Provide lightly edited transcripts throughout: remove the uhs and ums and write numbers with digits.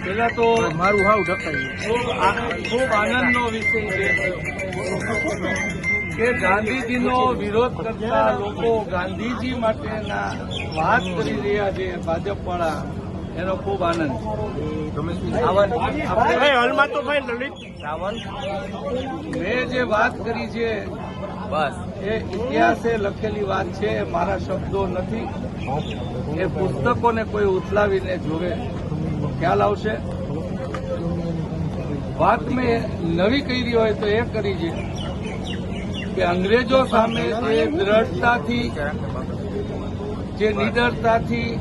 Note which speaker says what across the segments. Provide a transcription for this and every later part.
Speaker 1: પેલા તો મારું હાવ ઢકાયું ખૂબ આનંદનો વિષય છે કે ગાંધીજીનો વિરોધ કરતા લોકો ગાંધીજી માટેના વાત કરી રહ્યા છે ભાજપવાળા, એનો ખૂબ આનંદ. મેં જે વાત કરી છે બસ એ ઇતિહાસે લખેલી વાત છે, એ મારા શબ્દો નથી. એ પુસ્તકોને કોઈ ઉથલાવીને જોવે ખ્યાલ આવશે. વાત મેં નવી કરી હોય તો એ કરી છે કે અંગ્રેજો સામે જે દ્રઢતાથી, જે નિડરતાથી,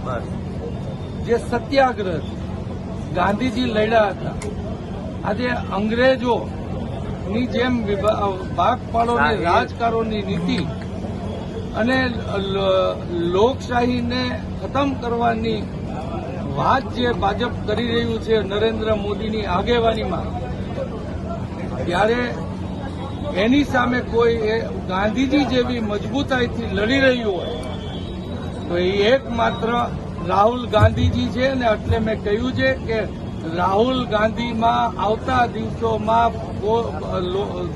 Speaker 1: જે સત્યાગ્રહ ગાંધીજી લડ્યા હતા, આજે અંગ્રેજોની જેમ ભાગ પાડોની રાજકારોની નીતિ અને લોકશાહીને ખતમ કરવાની વાત જે ભાજપ કરી રહ્યું છે નરેન્દ્ર મોદીની આગેવાનીમાં, ત્યારે એની સામે કોઈ ગાંધીજી જેવી મજબૂતાઈથી લડી રહ્યું હોય તો એ એકમાત્ર રાહુલ ગાંધીજી છે ને. એટલે મેં કહ્યું છે કે રાહુલ ગાંધીમાં આવતા દિવસોમાં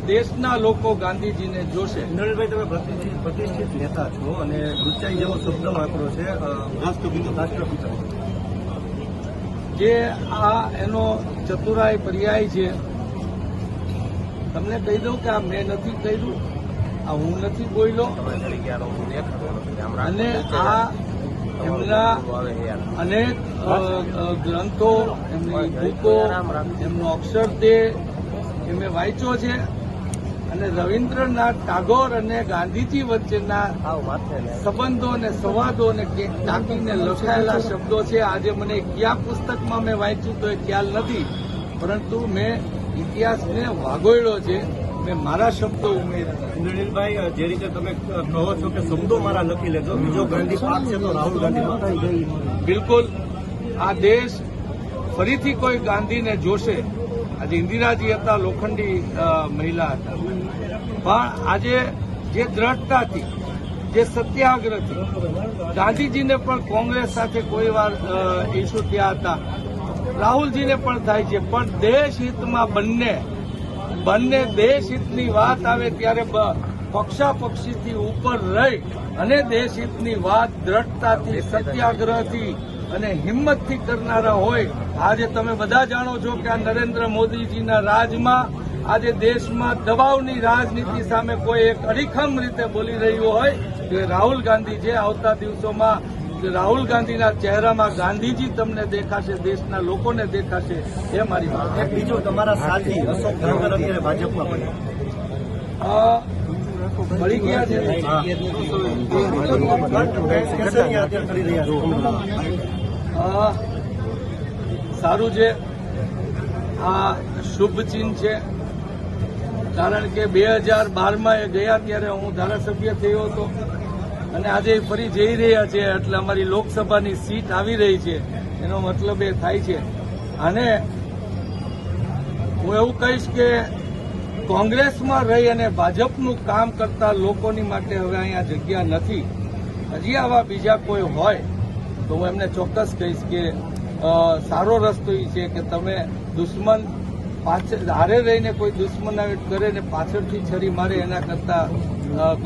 Speaker 1: દેશના લોકો ગાંધીજીને જોશે.
Speaker 2: નરેન્દ્રભાઈ, તમે પ્રતિષ્ઠિત નેતા છો અને ઊંચાઈ જેવો શબ્દ વાપરો છે રાષ્ટ્રપિતા.
Speaker 1: જે આ એનો ચતુરાઈ પર્યાય છે. તમને કહી દઉં કે આ મેં નથી કર્યું, આ હું નથી બોલ્યો. અને આ એમના અનેક ગ્રંથો, એમની બુકો, એમનો અક્ષરદેહ એમને વાંચ્યો છે. અને રવિન્દ્રનાથ ટાગોર અને ગાંધીજી વચ્ચેના સંબંધો અને સંવાદોને ટાંકીને લખાયેલા શબ્દો છે. આજે મને કયા પુસ્તકમાં મેં વાંચ્યું તો એ ખ્યાલ નથી, પરંતુ મેં ઇતિહાસને વાગોળ્યો છે, મેં મારા શબ્દો ઉમેર્યા.
Speaker 2: નરેન્દ્રભાઈ, જે રીતે તમે કહો છો કે શબ્દો મારા લખી લેજો, બીજો ગાંધી પાક છે તો રાહુલ ગાંધી.
Speaker 1: બિલકુલ, આ દેશ ફરીથી કોઈ ગાંધીને જોશે. આજે ઇન્દિરાજી હતા, લોખંડી મહિલા હતા, પણ આજે જે દ્રઢતાથી, જે સત્યાગ્રહથી, ગાંધીજીને પણ કોંગ્રેસ સાથે કોઈ વાર ઇસ્યુ થયા હતા, રાહુલજીને પણ થાય છે, પણ દેશ હિતમાં બંને દેશ હિતની વાત આવે ત્યારે પક્ષાપક્ષીથી ઉપર રહી અને દેશ હિતની વાત દ્રઢતાથી, સત્યાગ્રહથી અને હિંમતથી કરનારા હોય. આજે તમે બધા જાણો છો કે આ નરેન્દ્ર મોદીજીના રાજમાં આજે દેશમાં દબાવની રાજનીતિ સામે કોઈ એક અડીખમ રીતે બોલી રહ્યું હોય કે રાહુલ ગાંધી છે. આવતા દિવસોમાં રાહુલ ગાંધીના ચહેરામાં ગાંધીજી તમને દેખાશે, દેશના લોકોને દેખાશે, એ મારી વાત.
Speaker 2: બીજું, તમારા સાથી અશોક ધાંગર અત્યારે ભાજપમાં
Speaker 1: મળી ગયા છે. સારું છે, આ શુભ ચિહ્ન છે. કારણ કે 2012માં એ ગયા ત્યારે હું ધારાસભ્ય થયો હતો અને આજે ફરી જઈ રહ્યા છે, એટલે અમારી લોકસભાની સીટ આવી રહી છે. એનો મતલબ એ થાય છે. અને હું એવું કહીશ કે કોંગ્રેસમાં રહી અને ભાજપનું કામ કરતા લોકોની માટે હવે અહીંયા જગ્યા નથી. હજી આવા બીજા કોઈ હોય તો હું એમને ચોક્કસ કહીશ કે સારો રસ્તો એ છે કે તમે દુશ્મન પાછળ હારે રહીને કોઈ દુશ્મનાવટ કરે ને પાછળથી છરી મારે, એના કરતા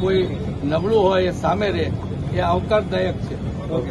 Speaker 1: કોઈ નબળું હોય એ સામે રહે, એ આવકારદાયક છે.
Speaker 2: ઓકે.